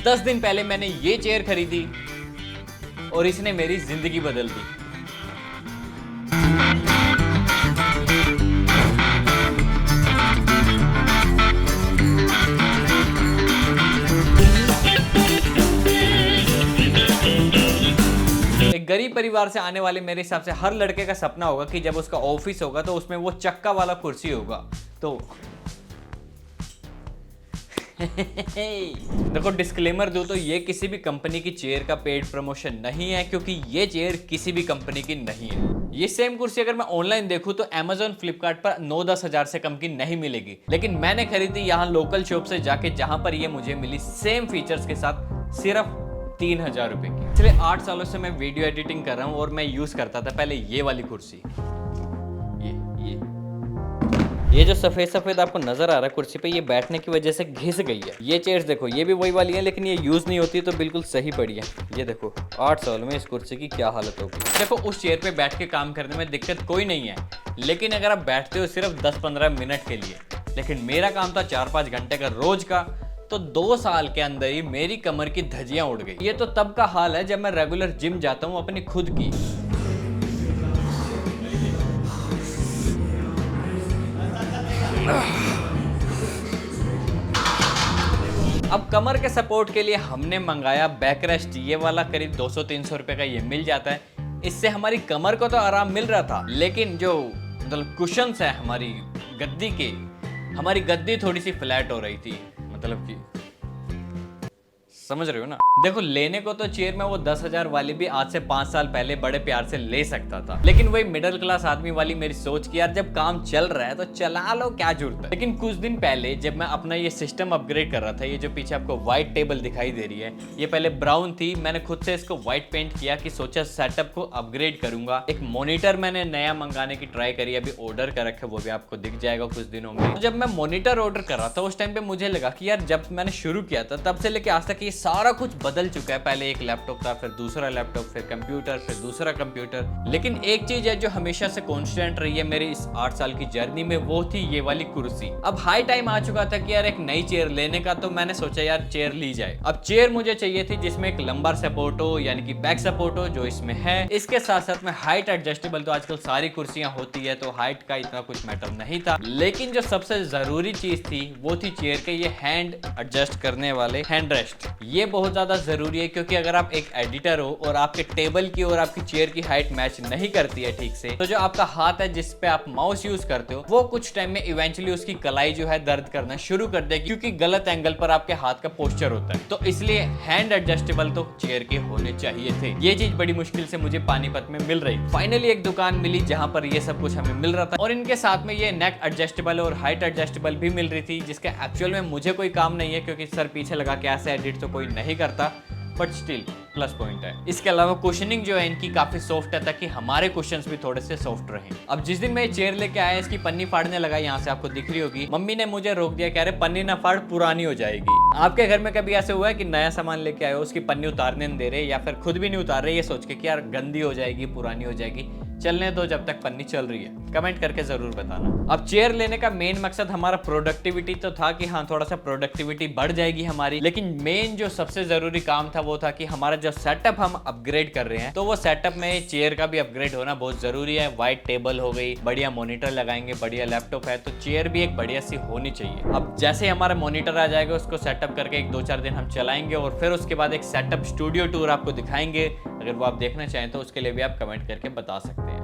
10 दिन पहले मैंने ये चेयर खरीदी और इसने मेरी जिंदगी बदल दी। एक गरीब परिवार से आने वाले मेरे हिसाब से हर लड़के का सपना होगा कि जब उसका ऑफिस होगा तो उसमें वो चक्का वाला कुर्सी होगा। तो देखो, डिस्क्लेमर दूं तो ये किसी भी कंपनी की चेयर का पेड प्रमोशन नहीं है, क्योंकि ये चेयर किसी भी कंपनी की नहीं है। ये सेम कुर्सी अगर मैं ऑनलाइन देखूं तो Amazon, फ्लिपकार्ट पर 9-10 हजार से कम की नहीं मिलेगी, लेकिन मैंने खरीदी यहाँ लोकल शॉप से जाके, जहां पर ये मुझे मिली सेम फीचर्स के साथ सिर्फ 3000 रुपए की। पिछले 8 सालों से मैं वीडियो एडिटिंग कर रहा हूँ और मैं यूज करता था पहले ये वाली कुर्सी। ये जो सफेद सफेद आपको नजर आ रहा है कुर्सी पे, ये बैठने की वजह से घिस गई है। ये चेयर्स देखो, ये भी वही वाली है, लेकिन ये यूज नहीं होती तो बिल्कुल सही पड़ी है। ये देखो 8 साल में इस कुर्सी की क्या हालत होगी। देखो, उस चेयर पे बैठ के काम करने में दिक्कत कोई नहीं है, लेकिन अगर आप बैठते हो सिर्फ 10-15 मिनट के लिए, लेकिन मेरा काम था 4-5 घंटे का रोज का, तो 2 साल के अंदर ही मेरी कमर की धज्जियां उड़ गई। ये तो तब का हाल है जब मैं रेगुलर जिम जाता हूँ अपनी खुद की। अब कमर के सपोर्ट के लिए हमने मंगाया बैक रेस्ट, ये वाला करीब 200-300 रुपए का ये मिल जाता है। इससे हमारी कमर को तो आराम मिल रहा था, लेकिन जो मतलब कुशन्स है हमारी गद्दी के, हमारी गद्दी थोड़ी सी फ्लैट हो रही थी, मतलब कि समझ रहे हो ना। देखो, लेने को तो चेयर में वो 10,000 वाली भी आज से 5 साल पहले बड़े प्यार से ले सकता था, लेकिन वही मिडिल क्लास आदमी वाली मेरी सोच की, यार जब काम चल रहा है तो चला लो, क्या जरूरत है। लेकिन कुछ दिन पहले जब मैं अपना ये सिस्टम अपग्रेड कर रहा था, ये जो पीछे आपको व्हाइट टेबल दिखाई दे रही है, ये पहले ब्राउन थी, मैंने खुद से इसको व्हाइट पेंट किया कि सोचा सेटअप को अपग्रेड करूंगा। एक मॉनिटर मैंने नया मंगाने की ट्राई करी, अभी ऑर्डर कर रखा है, वो भी आपको दिख जाएगा कुछ दिनों में। तो जब मैं मॉनिटर ऑर्डर कर रहा था उस टाइम पे मुझे लगा कि यार जब मैंने शुरू किया था तब से लेके आज तक ये सारा कुछ बदल चुका है। पहले एक लैपटॉप था, फिर दूसरा लैपटॉप, फिर कंप्यूटर, फिर दूसरा कंप्यूटर, लेकिन एक चीज है जो हमेशा से कांस्टेंट रही है मेरी इस 8 साल की जर्नी में, वो थी ये वाली कुर्सी। अब हाई टाइम आ चुका था कि यार एक नई चेयर लेने का, तो मैंने सोचा यार चेयर ली जाए। अब चेयर मुझे चाहिए थी जिसमें एक लंबर सपोर्ट हो, यानी कि बैक सपोर्ट हो, जो इसमें है। इसके साथ साथ में हाइट एडजस्टेबल, तो आजकल सारी कुर्सियां होती है तो हाइट का इतना कुछ मैटर नहीं था, लेकिन जो सबसे जरूरी चीज थी वो थी चेयर के ये हैंड एडजस्ट करने वाले हैंड रेस्ट। ये बहुत ज्यादा जरूरी है, क्योंकि अगर आप एक एडिटर हो और आपके टेबल की और आपकी चेयर की हाइट मैच नहीं करती है ठीक से, तो जो आपका हाथ है जिस पे आप माउस यूज करते हो, वो कुछ टाइम में इवेंचुअली उसकी कलाई जो है दर्द करना शुरू कर देगी, क्योंकि गलत एंगल पर आपके हाथ का पोस्चर होता है। तो इसलिए हैंड एडजस्टेबल तो चेयर के होने चाहिए थे। ये चीज बड़ी मुश्किल से मुझे पानीपत में मिल रही। फाइनली एक दुकान मिली जहां पर ये सब कुछ हमें मिल रहा था, और इनके साथ में ये नेक एडजस्टेबल और हाइट एडजस्टेबल भी मिल रही थी, जिसका एक्चुअल में मुझे कोई काम नहीं है, क्योंकि सर पीछे लगा के ऐसे एडिट तो कोई नहीं करता, बट स्टिल प्लस पॉइंट है। इसके अलावा कुशनिंग जो है इनकी काफी सॉफ्ट है, ताकि हमारे कुशन्स भी थोड़े से सॉफ्ट रहें। अब जिस दिन मैं ये चेयर लेके आया, इसकी पन्नी फाड़ने लगा, यहाँ से आपको दिख रही होगी, मम्मी ने मुझे रोक दिया, कह रहे पन्नी ना फाड़, पुरानी हो जाएगी। आपके घर में कभी ऐसे हुआ है कि नया सामान लेके आए हो, उसकी पन्नी उतारने नहीं दे रहे, या फिर खुद भी नहीं उतार रहे, ये सोच के कि यार गंदी हो जाएगी, पुरानी हो जाएगी, चलने दो जब तक पन्नी चल रही है? कमेंट करके जरूर बताना। अब चेयर लेने का मेन मकसद हमारा प्रोडक्टिविटी तो था कि हाँ थोड़ा सा प्रोडक्टिविटी बढ़ जाएगी हमारी, लेकिन मेन जो सबसे जरूरी काम था वो था कि हमारा जो सेटअप हम अपग्रेड कर रहे हैं, तो वो सेटअप में चेयर का भी अपग्रेड होना बहुत जरूरी है। व्हाइट टेबल हो गई, बढ़िया मॉनिटर लगाएंगे, बढ़िया लैपटॉप है, तो चेयर भी एक बढ़िया सी होनी चाहिए। अब जैसे हमारा मॉनिटर आ जाएगा, उसको सेटअप करके 1-2-4 दिन हम चलाएंगे, और फिर उसके बाद एक सेटअप स्टूडियो टूर आपको दिखाएंगे। अगर वो आप देखना चाहें तो उसके लिए भी आप कमेंट करके बता सकते हैं।